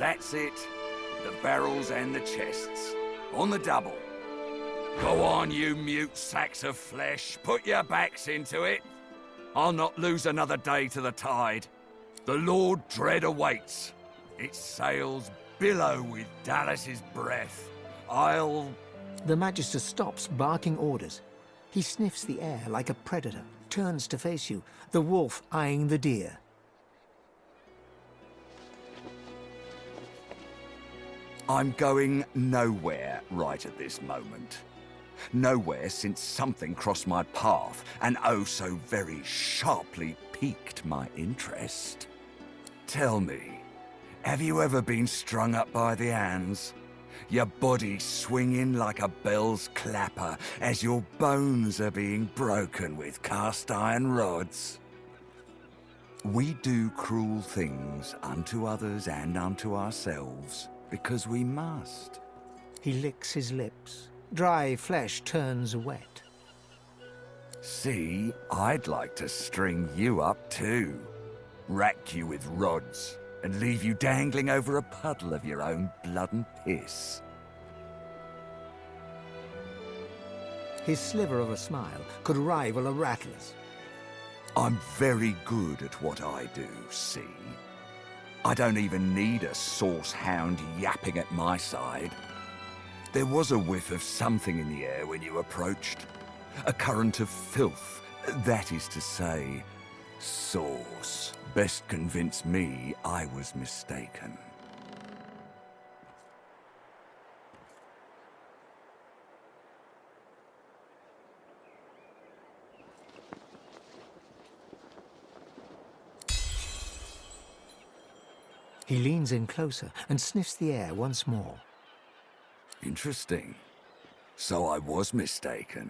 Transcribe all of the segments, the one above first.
That's it. The barrels and the chests. On the double. Go on, you mute sacks of flesh. Put your backs into it. I'll not lose another day to the tide. The Lord Dread awaits. Its sails billow with Dallas's breath. The Magister stops, barking orders. He sniffs the air like a predator, turns to face you, the wolf eyeing the deer. I'm going nowhere right at this moment. Nowhere since something crossed my path and oh so very sharply piqued my interest. Tell me, have you ever been strung up by the hands? Your body swinging like a bell's clapper as your bones are being broken with cast iron rods? We do cruel things unto others and unto ourselves because we must. He licks his lips. Dry flesh turns wet. See, I'd like to string you up too. Rack you with rods and leave you dangling over a puddle of your own blood and piss. His sliver of a smile could rival a rattler's. I'm very good at what I do, see? I don't even need a sauce hound yapping at my side. There was a whiff of something in the air when you approached. A current of filth, that is to say, sauce. Best convince me I was mistaken. He leans in closer and sniffs the air once more. Interesting. So I was mistaken.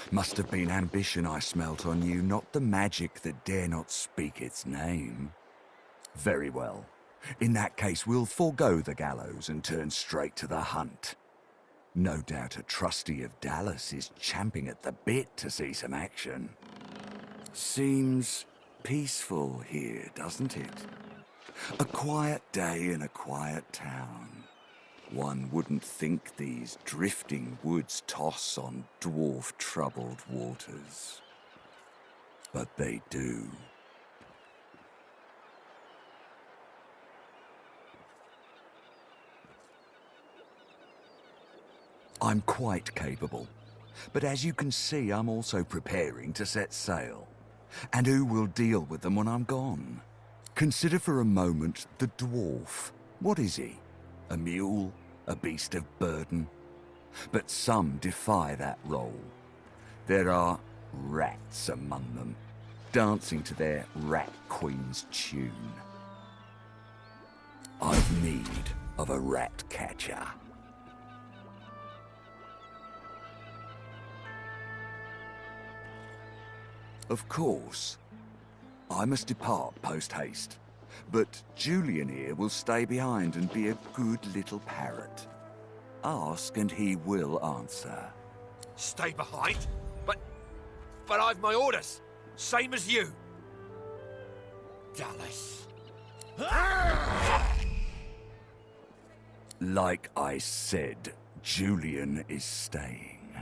Must have been ambition I smelt on you, not the magic that dare not speak its name. Very well. In that case, we'll forego the gallows and turn straight to the hunt. No doubt a trustee of Dallas is champing at the bit to see some action. Seems peaceful here, doesn't it? A quiet day in a quiet town. One wouldn't think these drifting woods toss on dwarf-troubled waters. But they do. I'm quite capable. But as you can see, I'm also preparing to set sail. And who will deal with them when I'm gone? Consider for a moment the dwarf. What is he? A mule? A beast of burden? But some defy that role. There are rats among them, dancing to their rat queen's tune. I've need of a rat catcher. Of course, I must depart post-haste. But Julian here will stay behind and be a good little parrot. Ask and he will answer. Stay behind? But I've my orders. Same as you. Dallas. Like I said, Julian is staying.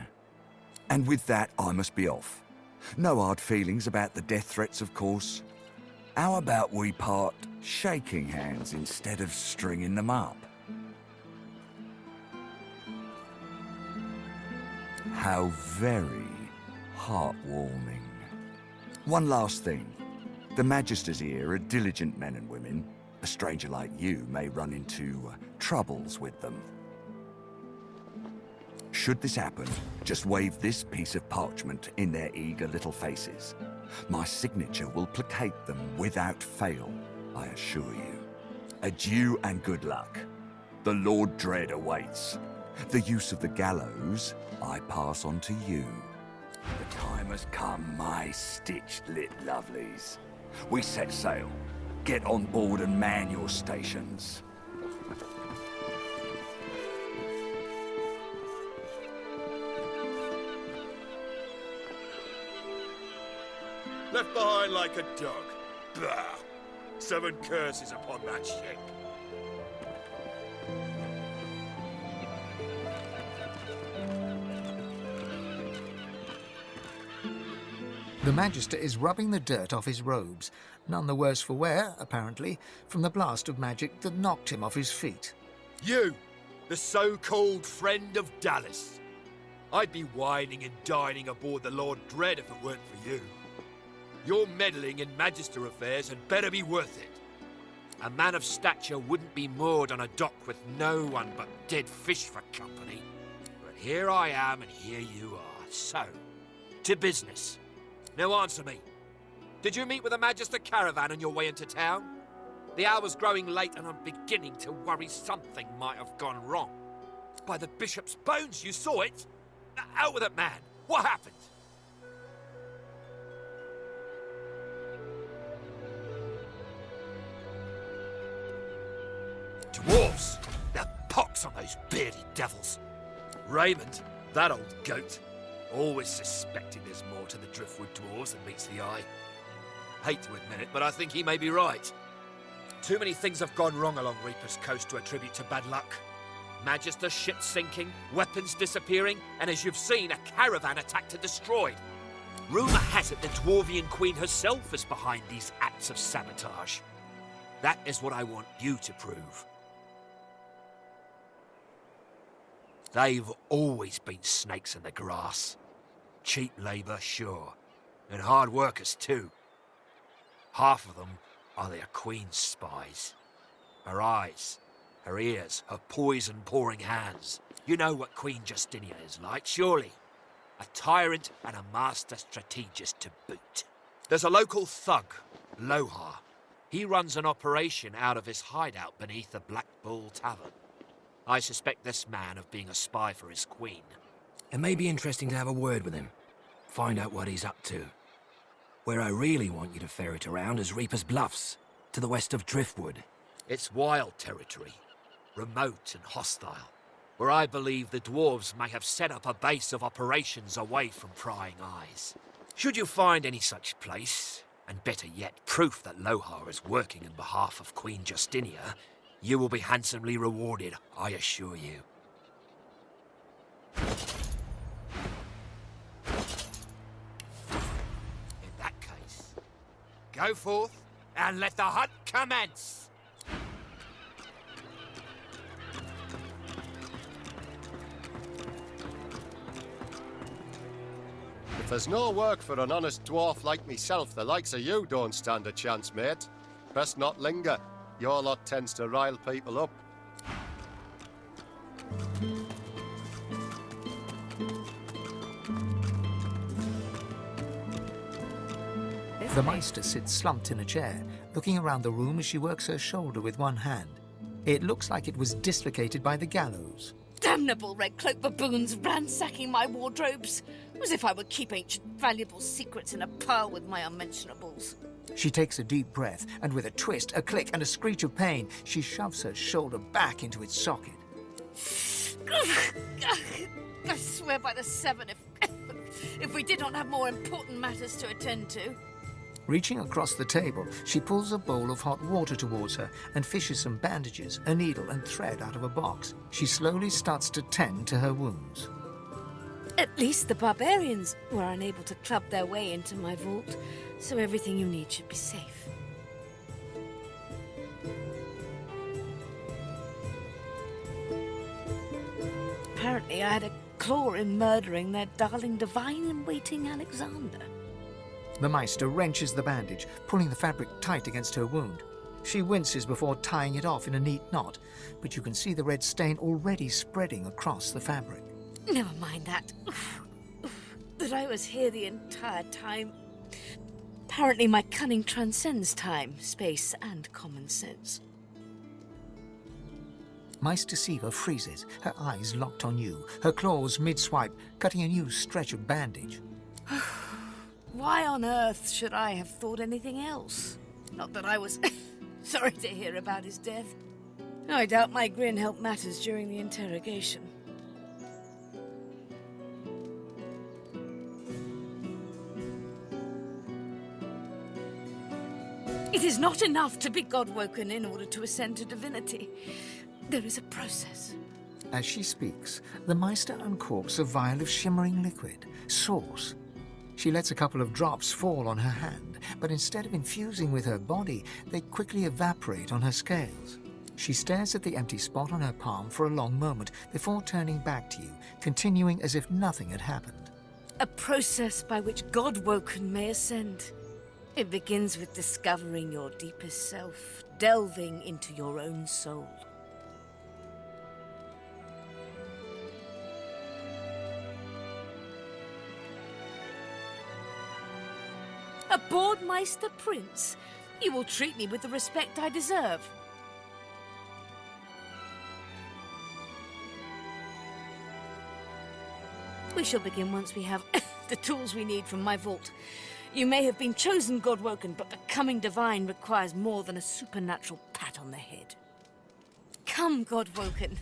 And with that, I must be off. No hard feelings about the death threats, of course. How about we part shaking hands instead of stringing them up? How very heartwarming. One last thing. The Magisters here are diligent men and women. A stranger like you may run into troubles with them. Should this happen, just wave this piece of parchment in their eager little faces. My signature will placate them without fail, I assure you. Adieu and good luck. The Lord Dread awaits. The use of the gallows, I pass on to you. The time has come, my stitched-lit lovelies. We set sail. Get on board and man your stations. Left behind like a dog. Bah! 7 curses upon that ship. The Magister is rubbing the dirt off his robes, none the worse for wear, apparently, from the blast of magic that knocked him off his feet. You, the so-called friend of Dallas. I'd be whining and dining aboard the Lord Dread if it weren't for you. Your meddling in Magister affairs had better be worth it. A man of stature wouldn't be moored on a dock with no one but dead fish for company. But here I am and here you are. So, to business. Now answer me. Did you meet with a Magister caravan on your way into town? The hour's growing late and I'm beginning to worry something might have gone wrong. By the bishop's bones, you saw it? Out with it, man. What happened? Dwarves! Now pox on those bearded devils. Raymond, that old goat, always suspecting there's more to the Driftwood dwarves than meets the eye. Hate to admit it, but I think he may be right. Too many things have gone wrong along Reaper's Coast to attribute to bad luck. Magister ships sinking, weapons disappearing, and as you've seen, a caravan attacked and destroyed. Rumour has it the Dwarvian Queen herself is behind these acts of sabotage. That is what I want you to prove. They've always been snakes in the grass. Cheap labour, sure, and hard workers too. Half of them are their Queen's spies. Her eyes, her ears, her poison-pouring hands. You know what Queen Justinia is like, surely. A tyrant and a master strategist to boot. There's a local thug, Lohar. He runs an operation out of his hideout beneath the Black Bull Tavern. I suspect this man of being a spy for his queen. It may be interesting to have a word with him. Find out what he's up to. Where I really want you to ferret around is Reaper's Bluffs, to the west of Driftwood. It's wild territory, remote and hostile, where I believe the dwarves may have set up a base of operations away from prying eyes. Should you find any such place, and better yet, proof that Lohar is working in behalf of Queen Justinia, you will be handsomely rewarded, I assure you. In that case, go forth and let the hunt commence! If there's no work for an honest dwarf like myself, the likes of you don't stand a chance, mate. Best not linger. Your lot tends to rile people up. The Meister sits slumped in a chair, looking around the room as she works her shoulder with one hand. It looks like it was dislocated by the gallows. Damnable red-cloaked baboons ransacking my wardrobes, as if I would keep ancient valuable secrets in a pile with my unmentionables. She takes a deep breath, and with a twist, a click, and a screech of pain, she shoves her shoulder back into its socket. I swear by the seven, if we did not have more important matters to attend to. Reaching across the table, she pulls a bowl of hot water towards her and fishes some bandages, a needle, and thread out of a box. She slowly starts to tend to her wounds. At least the barbarians were unable to club their way into my vault, so everything you need should be safe. Apparently I had a claw in murdering their darling divine-in-waiting Alexander. The Meister wrenches the bandage, pulling the fabric tight against her wound. She winces before tying it off in a neat knot, but you can see the red stain already spreading across the fabric. Never mind that. That I was here the entire time. Apparently my cunning transcends time, space, and common sense. Meister Siva freezes, her eyes locked on you, her claws mid-swipe, cutting a new stretch of bandage. Why on earth should I have thought anything else? Not that I was sorry to hear about his death. I doubt my grin helped matters during the interrogation. It is not enough to be God-woken in order to ascend to divinity. There is a process. As she speaks, the Meister uncorks a vial of shimmering liquid, sauce. She lets a couple of drops fall on her hand, but instead of infusing with her body, they quickly evaporate on her scales. She stares at the empty spot on her palm for a long moment before turning back to you, continuing as if nothing had happened. A process by which God-woken may ascend. It begins with discovering your deepest self, delving into your own soul. A Boardmeister Prince? You will treat me with the respect I deserve. We shall begin once we have the tools we need from my vault. You may have been chosen God-woken, but becoming divine requires more than a supernatural pat on the head. Come, God-woken.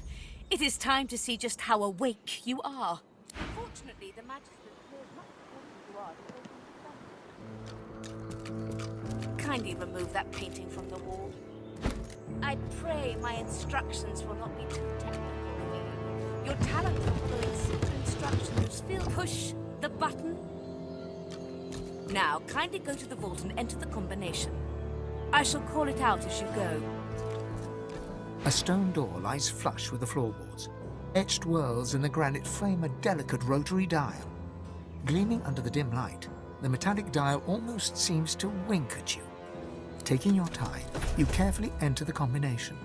It is time to see just how awake you are. Unfortunately, the Magister cares much more than you are. Kindly remove that painting from the wall. I pray my instructions will not be too technical for you. Your talent for following simple instructions. Push the button. Now, kindly go to the vault and enter the combination. I shall call it out as you go. A stone door lies flush with the floorboards. Etched whorls in the granite frame a delicate rotary dial. Gleaming under the dim light, the metallic dial almost seems to wink at you. Taking your time, you carefully enter the combination.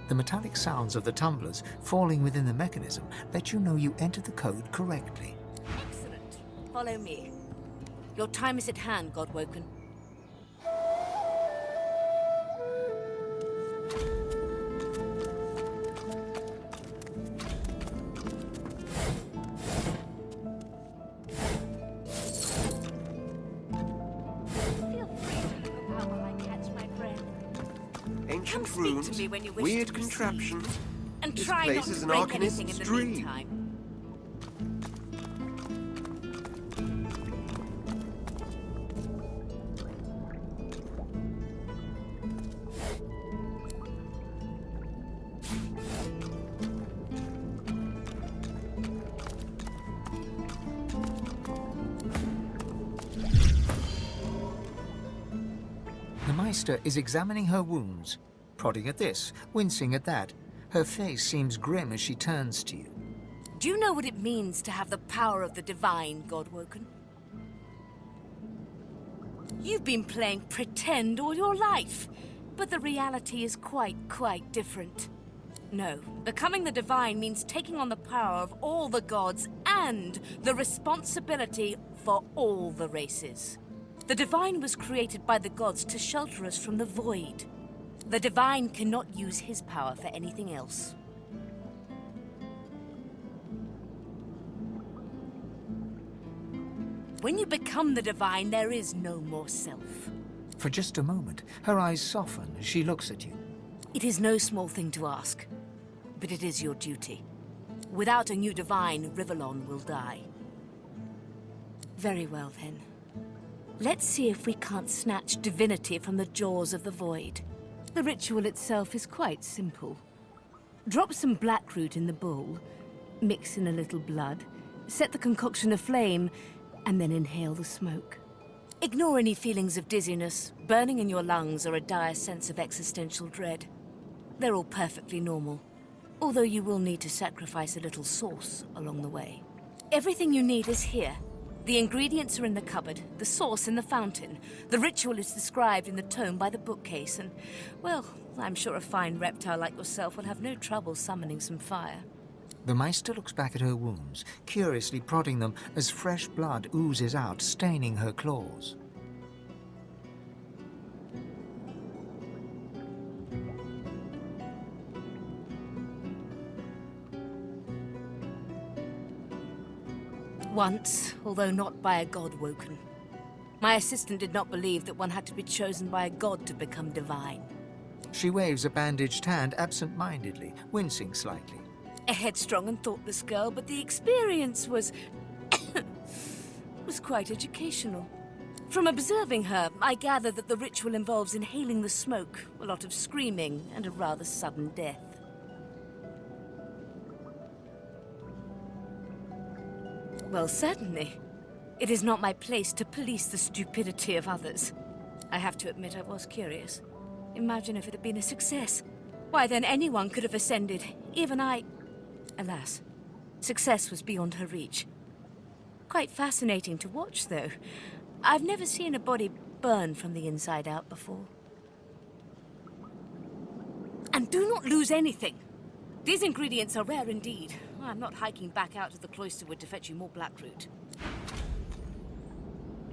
The metallic sounds of the tumblers falling within the mechanism let you know you entered the code correctly. Excellent. Follow me. Your time is at hand, God-woken. Ancient runes, weird contraption. And This try place not is to an break arcanist's anything in the dream. meantime. The Meister is examining her wounds, prodding at this, wincing at that. Her face seems grim as she turns to you. Do you know what it means to have the power of the divine, God-woken? You've been playing pretend all your life, but the reality is quite different. No, becoming the divine means taking on the power of all the gods and the responsibility for all the races. The divine was created by the gods to shelter us from the void. The divine cannot use his power for anything else. When you become the divine, there is no more self. For just a moment, her eyes soften as she looks at you. It is no small thing to ask, but it is your duty. Without a new divine, Rivellon will die. Very well, then. Let's see if we can't snatch divinity from the jaws of the void. The ritual itself is quite simple. Drop some blackroot in the bowl, mix in a little blood, set the concoction aflame, and then inhale the smoke. Ignore any feelings of dizziness, burning in your lungs, or a dire sense of existential dread. They're all perfectly normal, although you will need to sacrifice a little sauce along the way. Everything you need is here. The ingredients are in the cupboard, the sauce in the fountain. The ritual is described in the tome by the bookcase, and, well, I'm sure a fine reptile like yourself will have no trouble summoning some fire. The Meister looks back at her wounds, curiously prodding them as fresh blood oozes out, staining her claws. Once, although not by a god-woken. My assistant did not believe that one had to be chosen by a god to become divine. She waves a bandaged hand absent-mindedly, wincing slightly. A headstrong and thoughtless girl, but the experience was... was quite educational. From observing her, I gather that the ritual involves inhaling the smoke, a lot of screaming, and a rather sudden death. Well, certainly. It is not my place to police the stupidity of others. I have to admit I was curious. Imagine if it had been a success. Why, then anyone could have ascended, even I. Alas, success was beyond her reach. Quite fascinating to watch, though. I've never seen a body burn from the inside out before. And do not lose anything. These ingredients are rare indeed. I'm not hiking back out to the cloisterwood to fetch you more blackroot.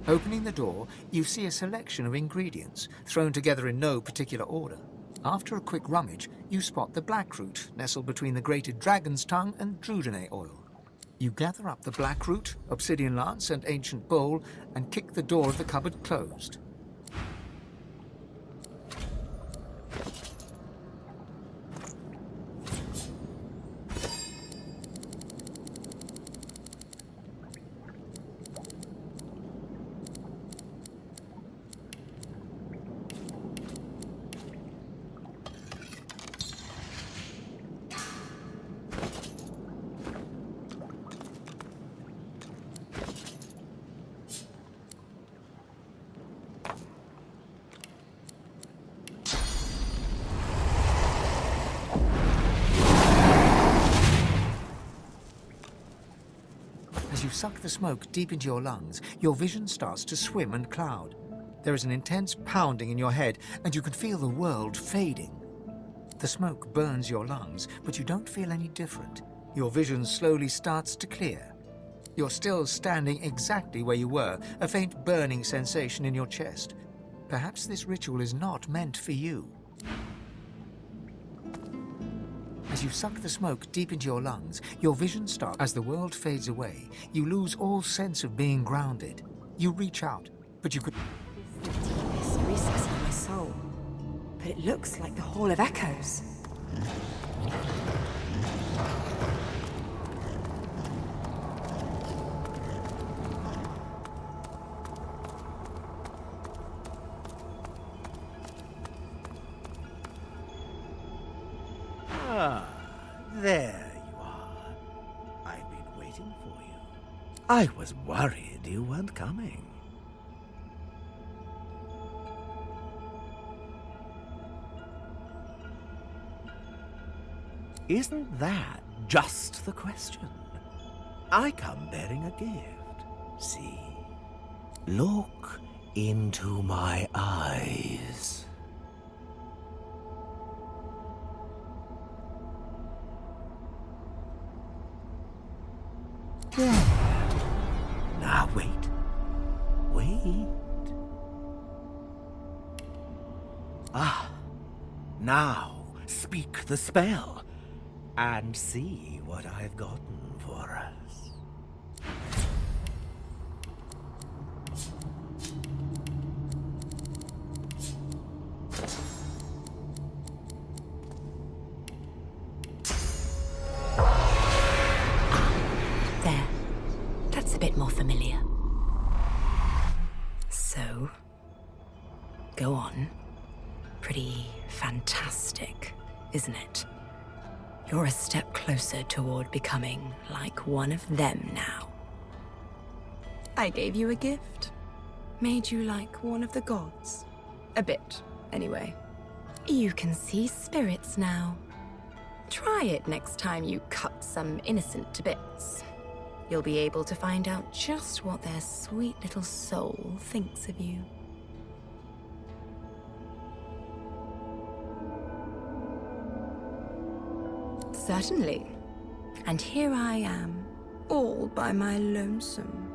Opening the door, you see a selection of ingredients, thrown together in no particular order. After a quick rummage, you spot the blackroot, nestled between the grated dragon's tongue and drudene oil. You gather up the blackroot, obsidian lance, and ancient bowl, and kick the door of the cupboard closed. As you suck the smoke deep into your lungs, your vision starts to swim and cloud. There is an intense pounding in your head, and you can feel the world fading. The smoke burns your lungs, but you don't feel any different. Your vision slowly starts to clear. You're still standing exactly where you were, a faint burning sensation in your chest. Perhaps this ritual is not meant for you. As you suck the smoke deep into your lungs, your vision starts. As the world fades away, you lose all sense of being grounded. You reach out, but you could... This is the deepest recess of my soul. But it looks like the Hall of Echoes. Ah, there you are. I've been waiting for you. I was worried you weren't coming. Isn't that just the question? I come bearing a gift. See? Look into my eyes. Now wait. Wait. Ah. Now speak the spell and see what I've gotten for us. There. That's a bit more familiar. So, go on. Pretty fantastic, isn't it? You're a step closer toward becoming like one of them now. I gave you a gift. Made you like one of the gods. A bit, anyway. You can see spirits now. Try it next time you cut some innocent to bits. You'll be able to find out just what their sweet little soul thinks of you. Certainly. And here I am, all by my lonesome.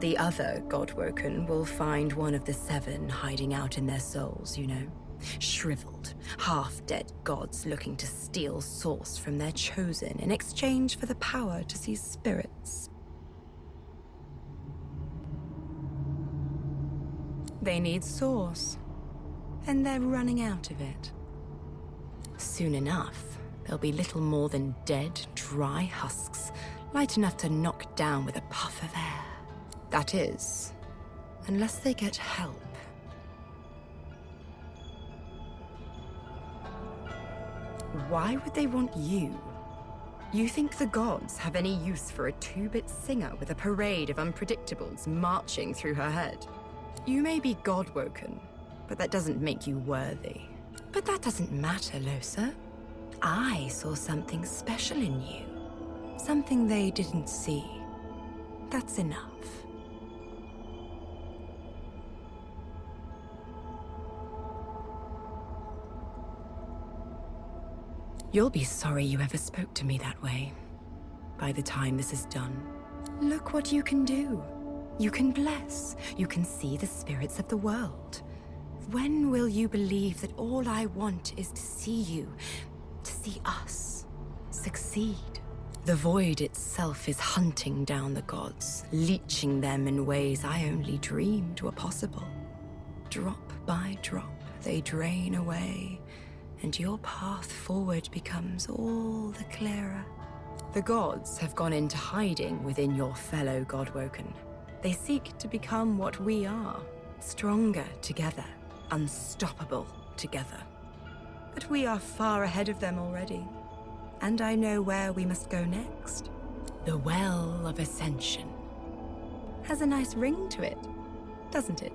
The other Godwoken will find one of the seven hiding out in their souls, you know. Shriveled, half-dead gods looking to steal source from their chosen in exchange for the power to see spirits. They need source, and they're running out of it. Soon enough, there'll be little more than dead, dry husks, light enough to knock down with a puff of air. That is, unless they get help. Why would they want you? You think the gods have any use for a two-bit singer with a parade of unpredictables marching through her head? You may be god-woken, but that doesn't make you worthy. But that doesn't matter, Losa. I saw something special in you. Something they didn't see. That's enough. You'll be sorry you ever spoke to me that way. By the time this is done, look what you can do. You can bless. You can see the spirits of the world. When will you believe that all I want is to see you, to see us, succeed? The void itself is hunting down the gods, leeching them in ways I only dreamed were possible. Drop by drop, they drain away, and your path forward becomes all the clearer. The gods have gone into hiding within your fellow Godwoken. They seek to become what we are, stronger together, unstoppable together. But we are far ahead of them already, and I know where we must go next. The Well of Ascension. Has a nice ring to it, doesn't it?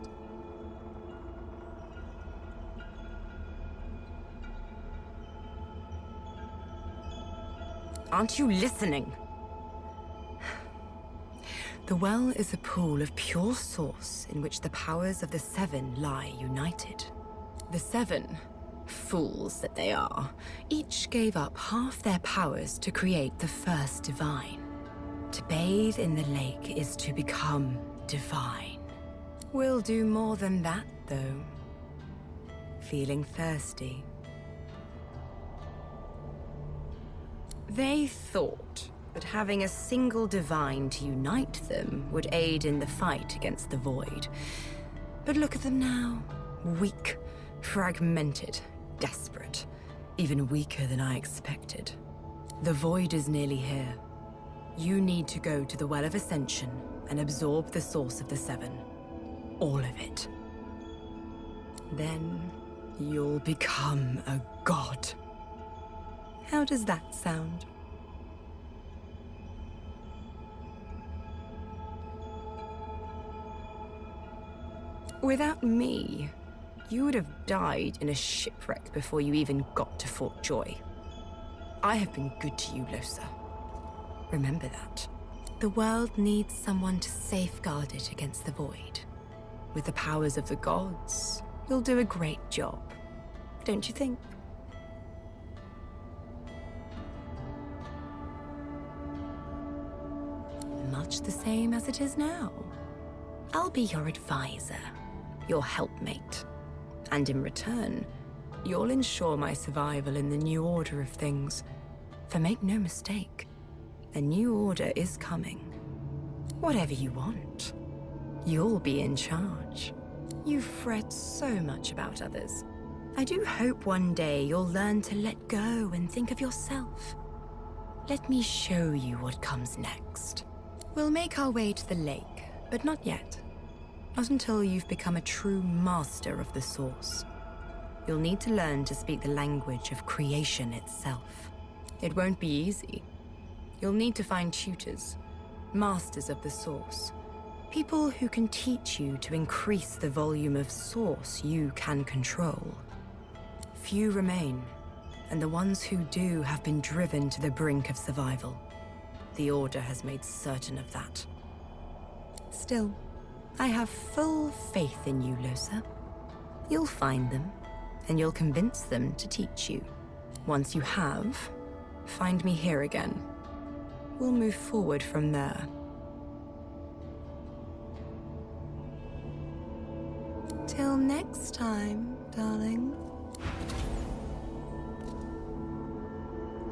Aren't you listening? The Well is a pool of pure source in which the powers of the Seven lie united. The Seven, fools that they are, each gave up half their powers to create the first divine. To bathe in the lake is to become divine. We'll do more than that, though. Feeling thirsty? They thought that having a single divine to unite them would aid in the fight against the Void. But look at them now. Weak, fragmented, desperate. Even weaker than I expected. The Void is nearly here. You need to go to the Well of Ascension and absorb the source of the Seven. All of it. Then you'll become a god. How does that sound? Without me, you would have died in a shipwreck before you even got to Fort Joy. I have been good to you, Losa. Remember that. The world needs someone to safeguard it against the Void. With the powers of the gods, you'll do a great job. Don't you think? Much the same as it is now. I'll be your advisor, your helpmate. And in return, you'll ensure my survival in the new order of things. For make no mistake, a new order is coming. Whatever you want, you'll be in charge. You fret so much about others. I do hope one day you'll learn to let go and think of yourself. Let me show you what comes next. We'll make our way to the lake, but not yet. Not until you've become a true master of the Source. You'll need to learn to speak the language of creation itself. It won't be easy. You'll need to find tutors, masters of the Source. People who can teach you to increase the volume of Source you can control. Few remain, and the ones who do have been driven to the brink of survival. The Order has made certain of that. Still, I have full faith in you, Losa. You'll find them, and you'll convince them to teach you. Once you have, find me here again. We'll move forward from there. Till next time, darling.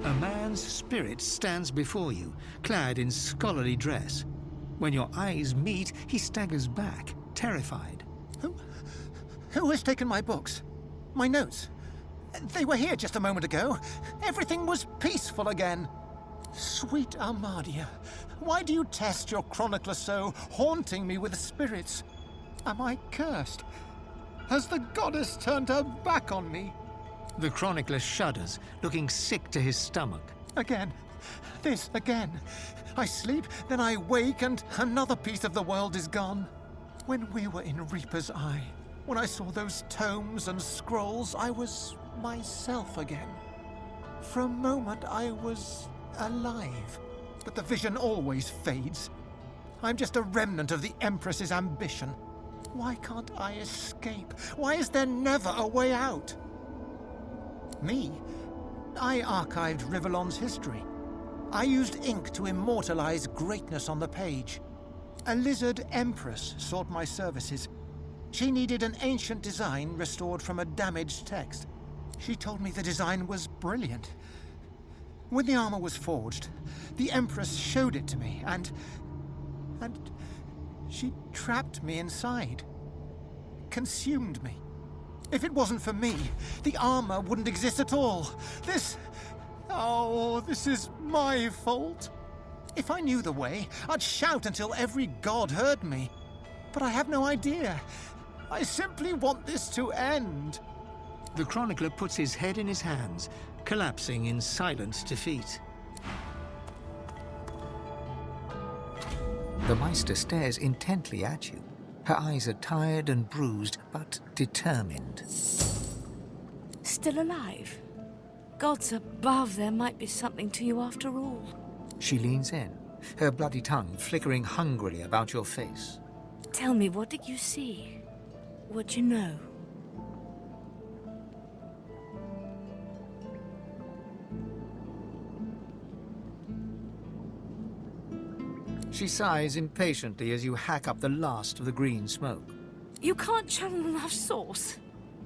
A man's spirit stands before you, clad in scholarly dress. When your eyes meet, he staggers back, terrified. Who has taken my books? My notes? They were here just a moment ago. Everything was peaceful again. Sweet Armadia, why do you test your chronicler so, haunting me with spirits? Am I cursed? Has the goddess turned her back on me? The chronicler shudders, looking sick to his stomach. Again, This again. I sleep, then I wake, and another piece of the world is gone. When we were in Reaper's Eye, when I saw those tomes and scrolls, I was myself again. For a moment, I was alive. But the vision always fades. I'm just a remnant of the Empress's ambition. Why can't I escape? Why is there never a way out? Me? I archived Rivellon's history. I used ink to immortalize greatness on the page. A lizard empress sought my services. She needed an ancient design restored from a damaged text. She told me the design was brilliant. When the armor was forged, the Empress showed it to me, and she trapped me inside. Consumed me. If it wasn't for me, the armor wouldn't exist at all. This is my fault. If I knew the way, I'd shout until every god heard me. But I have no idea. I simply want this to end. The chronicler puts his head in his hands, collapsing in silent defeat. The Meister stares intently at you. Her eyes are tired and bruised, but determined. Still alive? Gods above, there might be something to you after all. She leans in, her bloody tongue flickering hungrily about your face. Tell me, what did you see? What do you know? She sighs impatiently as you hack up the last of the green smoke. You can't channel enough sauce?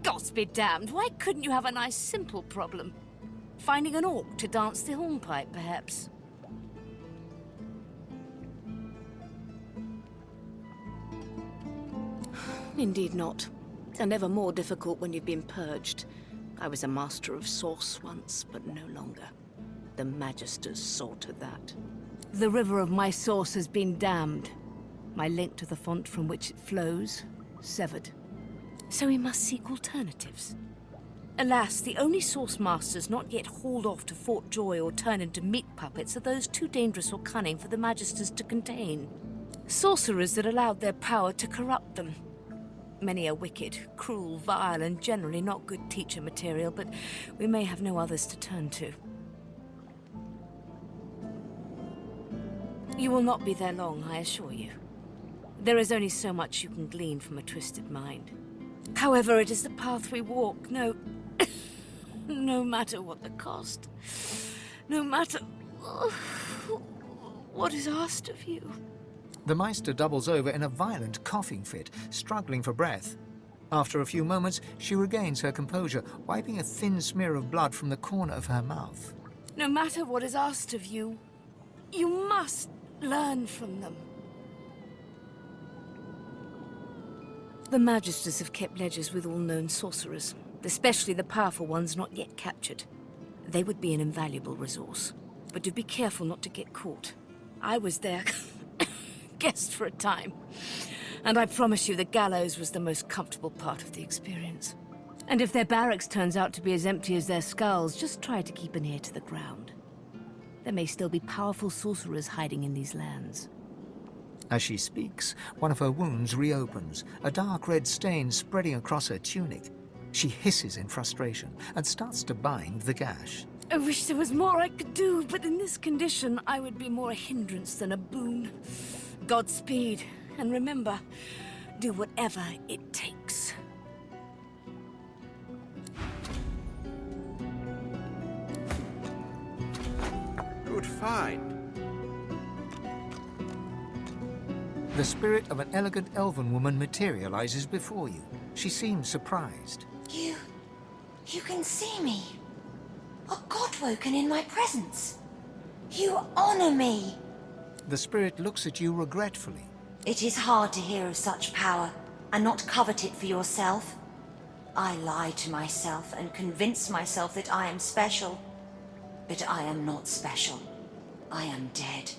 Gods be damned, why couldn't you have a nice simple problem? Finding an orc to dance the hornpipe, perhaps? Indeed not. They're never more difficult when you've been purged. I was a master of sauce once, but no longer. The Magisters saw to that. The river of my source has been damned. My link to the font from which it flows, severed. So we must seek alternatives. Alas, the only source masters not yet hauled off to Fort Joy or turned into meat puppets are those too dangerous or cunning for the Magisters to contain. Sorcerers that allowed their power to corrupt them. Many are wicked, cruel, vile, and generally not good teacher material, but we may have no others to turn to. You will not be there long, I assure you. There is only so much you can glean from a twisted mind. However, it is the path we walk, no matter what the cost. No matter what is asked of you. The Meister doubles over in a violent coughing fit, struggling for breath. After a few moments, she regains her composure, wiping a thin smear of blood from the corner of her mouth. No matter what is asked of you, you must learn from them. The Magisters have kept ledgers with all known sorcerers, especially the powerful ones not yet captured. They would be an invaluable resource, but do be careful not to get caught. I was their guest for a time, and I promise you the gallows was the most comfortable part of the experience. And if their barracks turns out to be as empty as their skulls, just try to keep an ear to the ground. There may still be powerful sorcerers hiding in these lands. As she speaks, one of her wounds reopens, a dark red stain spreading across her tunic. She hisses in frustration and starts to bind the gash. I wish there was more I could do, but in this condition, I would be more a hindrance than a boon. Godspeed, and remember, do whatever it takes. Good find. The spirit of an elegant elven woman materializes before you. She seems surprised. You can see me. A god woken in my presence. You honor me. The spirit looks at you regretfully. It is hard to hear of such power and not covet it for yourself. I lie to myself and convince myself that I am special. But I am not special. I am dead.